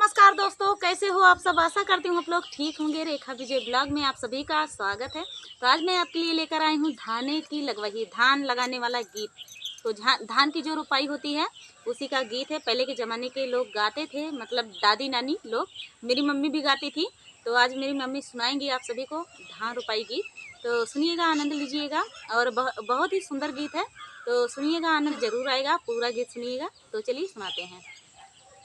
नमस्कार दोस्तों, कैसे हो आप सब। आशा करती हूँ आप लोग ठीक होंगे। रेखा विजय ब्लॉग में आप सभी का स्वागत है। तो आज मैं आपके लिए लेकर आई हूँ धाने की लगवाई, धान लगाने वाला गीत। तो धान की जो रुपाई होती है उसी का गीत है। पहले के ज़माने के लोग गाते थे, मतलब दादी नानी लोग, मेरी मम्मी भी गाती थी। तो आज मेरी मम्मी सुनाएंगी आप सभी को धान रुपाई गीत। तो सुनिएगा, आनंद लीजिएगा। और बहुत ही सुंदर गीत है, तो सुनिएगा, आनंद जरूर आएगा। पूरा गीत सुनिएगा। तो चलिए सुनाते हैं।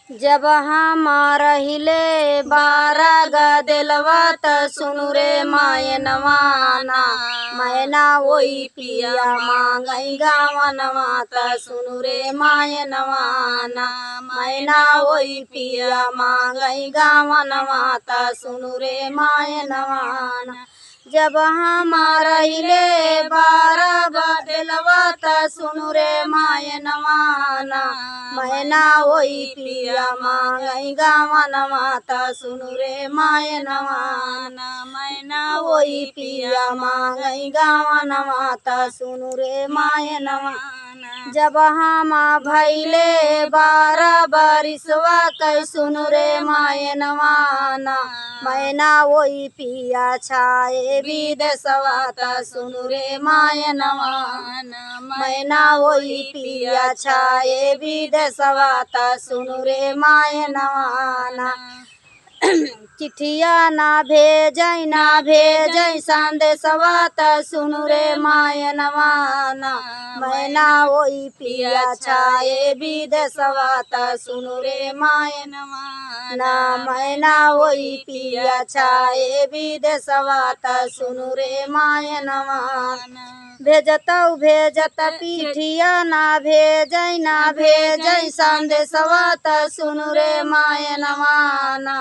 जब हम रहिले बारा गदेलवा त सुनु रे मायनवाना मैना वही पिया मांगई गावनवा त सुनु रे मायनवाना मैना वही पिया मांगई गावनवा त सुनु रे मायनवाना। जब हम रहिले बारा गदेलवा त सुनु रे मायनवाना मैना वही पिया मांगई गावनवा त सुनु रे मायनवाना मैना वही पिया मांगई गावनवा त सुनु रे मायनवाना। जब हम भैले 12 बरिसवा कै सुनु रे मायनवाना मैना वही पिया छाए विदेशवा त सुनु रे मायनवाना मैना वही पिया छाए विदेशवा त सुनु रे मायनवाना। चिट्ठिया ना भेजै संदेशवा त सुनु रे मायनवाना मैना वही पिया छाए विदेशवा त सुनु रे मायनवाना मैना वही पिया छाए विदेशवा त सुनु रे मायनवाना। भेजत पीठिया ना भेजै संदेशवा त सुनु रे मायनवाना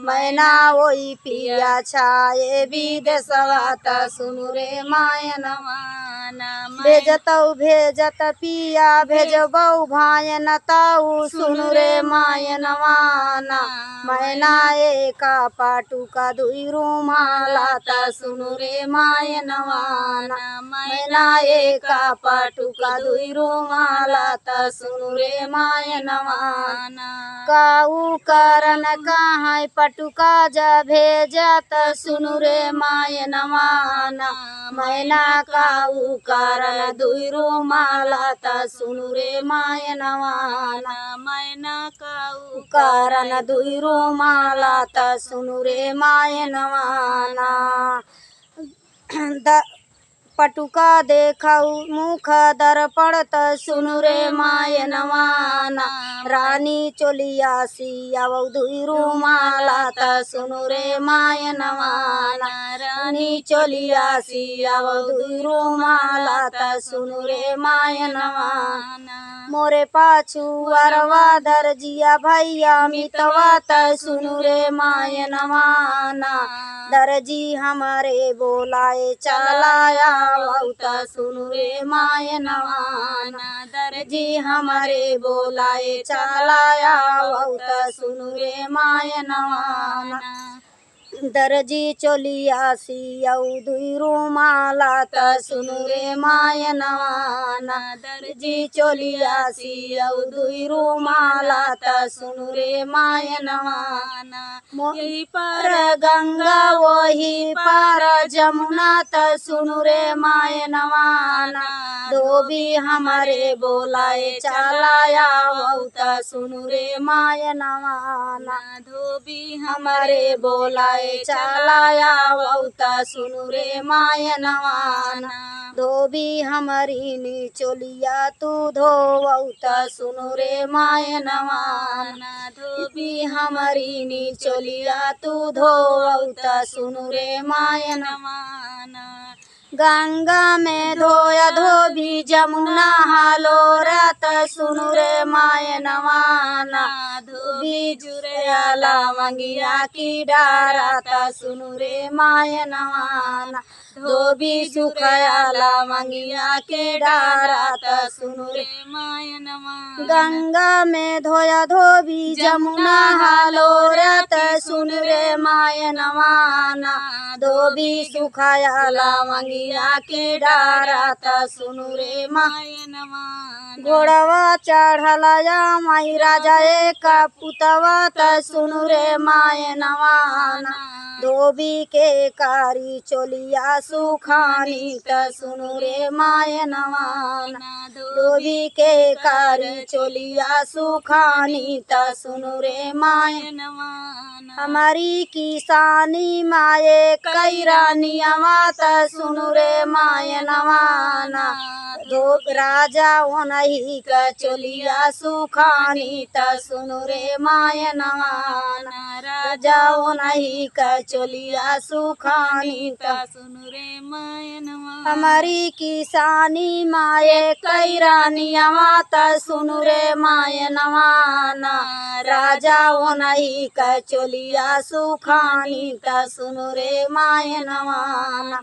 मैना वही पिया छाए विदेशवा त सुनु रे मायनवाना। भेजत पिया भेजबौ भायन ताऊ सुनु रे मायनवाना मैना एक पाटुका दुई रुमाला त सुनु रे मायनवाना मैना एक पाटुका दुई रुमाला त सुनु रे मायनवाना। काऊ करन कहाँ पटुका जा भेजत सुनु रे मायनवाना मैना काऊ करन दुई रुमाला त सुनु रे मायनवाना मैना काऊ करन दुई रुमाला त सुनु रे मायनवाना। पटुका देखौ मुख दर्पण त सुनु रे मायनवाना रानी चोलिया सियावौ दुई रुमाला त सुनु रे मायनवाना रानी चोलिया सियावौ दुई रुमाला त सुनु रे मायनवाना। मोरे पाछू अरवा दर्जिया भैया मितवा त सुनु रे मायनवाना दर्जी हमारे बोलाए चलाया त सुनु रे मायनवाना दर्जी हमारे बोलाए चलाया त सुनु रे मायनवाना। दर्जी चोलिया सियौ दुई रुमाला त सुनु रे मायनवाना दर्जी चोलिया सियौ दुई रुमाला त सुनु रे मायनवाना। यही पर गंगा वही पर जमुना त सुनु रे मायनवाना धोबी हमारे बोलाए चलाया त सुनु रे मायनवाना धोबी हमारे बोलाए चलाया त सुनु रे मायनवाना। धोबी हमारी नी चोलिया तू धोवौ त सुनु रे मायनवाना धोबी हमारी नी चोलिया तू धोवौ त सुनु रे मायनवाना। गंगा में धोया धोबी जमुना हालोरा त सुनु रे मायनवाना धोबी जुरेला मंगिया की डारा त सुनु रे मायनवाना धोबी सुखयाला मंगिया के डारा त सुनु रे मायनवाना। गंगा में धोया धोबी जमुना हालोरा त सुनु रे रे माय नवाना धोबी सुखाया लवंगिया के डारा त सुनु रे माय नवाना घोड़वा चढ़लया माई राजा एक पुतवा त सुनु रे माय नवाना धोबी के कारी चोलिया सुखानी त सुनु रे माय नवाना धोबी के कारी चोलिया सुखानी त सुनु रे माय नवाना हमारी किसानी माये कई रानियावा त सुनु रे माय नवाना दो राजा ओनही का चोलिया सुखानी त सुनु रे माय नवाना राजा ओनही का चोलिया सुखानी त सुनु रे माय नवाना हमारी किसानी माये कई रानियावा त सुनु रे माय नवाना राजा ओनही का चोलिया सुखानी त सुनु रे माय नवाना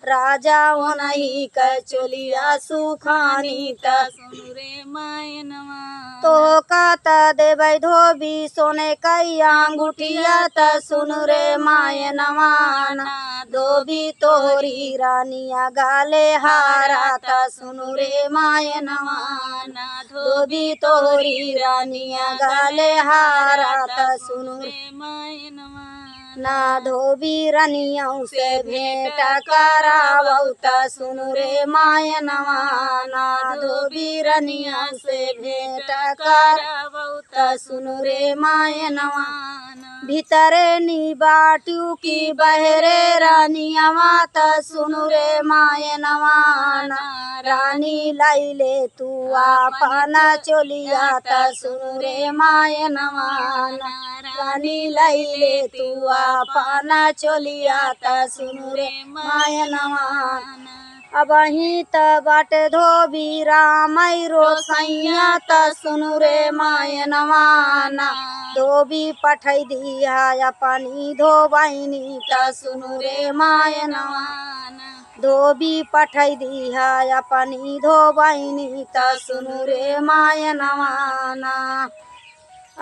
राजा ओनही का चोलिया सुखानी त सुनु रे माय नवाना तो कात देबै धोबी सोने कई अंगूठिया त सुनु रे माय नवाना धोबी तोरी रानिया गाले हारा त सुनु रे माय नवाना धोबी तोरी रानिया गाले हारा त सुनु रे माय नवाना ना धोबी रनियों से भेंट करावौ त सुनु रे माय नवाना धोबी रनिया से भेंट करावौ त सुनु रे माय नवाना भीतरे नी बाटू की बहरे रानियावा त सुनु रे माय नवाना रानी लाइले तू आपना चोलिया त सुनु रे माय नवाना रानी लाइले तू आपना चोलिया त सुनु रे माय नवाना अबही त बाट धोबी रामई रोसैया त सुनु रे माय नवाना धोबी पठै दिया अपनी धोबैनी त सुनु रे माय नवाना धोबी पठै दिया अपनी धोबैनी त सुनु रे माय नवाना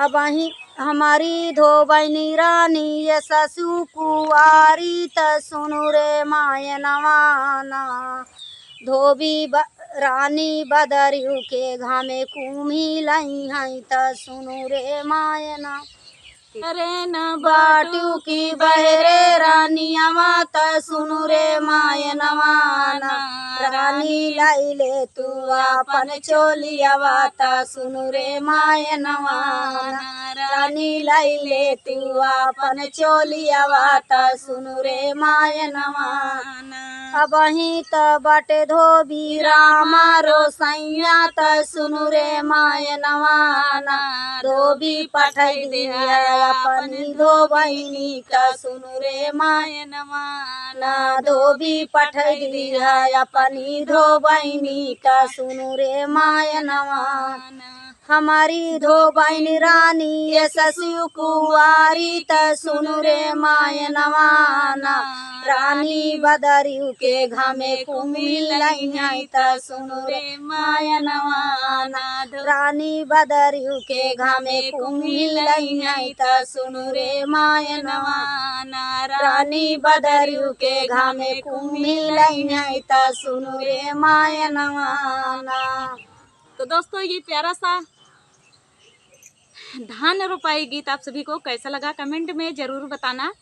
अबही हमारी धोबैनी रानी ये ससु कुआरी त सुनु रे माय नवाना धोबी रानी बदरियू के घामे कुम्ही लई हई त सुनु रे माय ना अरे न बाटू की बहरे रानियावा त सुनु रे माय नवाना रानी लाइले तू आपन चोलियावा त सुनु रे माय नवाना रानी लाइले तू आपन चोलियावा त सुनु रे माय नवाना अबही त बटे धोबी रामा रोसैया त सुनु रे माय नवाना धोबी पठै दिया अपनी धोबैनी त सुनु रे माय नवाना धोबी पठै दिया अपनी धोबैनी त सुनु रे माय नवाना हमारी धोबैनी रानी ये ससु कुंवारी त सुनु रे माय नवाना रानी बदरियू के घामे कुम्ही लई हई त सुनु रे माय नवाना रानी बदरियू के घामे कुम्ही लई हई त सुनु रे माय नवाना रानी बदरियू के घामे कुम्ही लई हई त सुनु रे माय नवाना। तो दोस्तों ये प्यारा सा धान रोपाई गीत आप सभी को कैसा लगा कमेंट में ज़रूर बताना।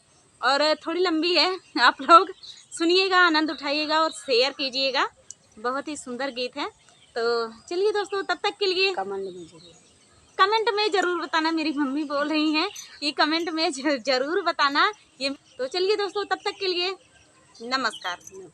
और थोड़ी लंबी है, आप लोग सुनिएगा, आनंद उठाइएगा और शेयर कीजिएगा। बहुत ही सुंदर गीत है। तो चलिए दोस्तों, तब तक के लिए कमेंट में ज़रूर बताना। मेरी मम्मी बोल रही हैं कि कमेंट में ज़रूर बताना ये। तो चलिए दोस्तों, तब तक के लिए नमस्कार।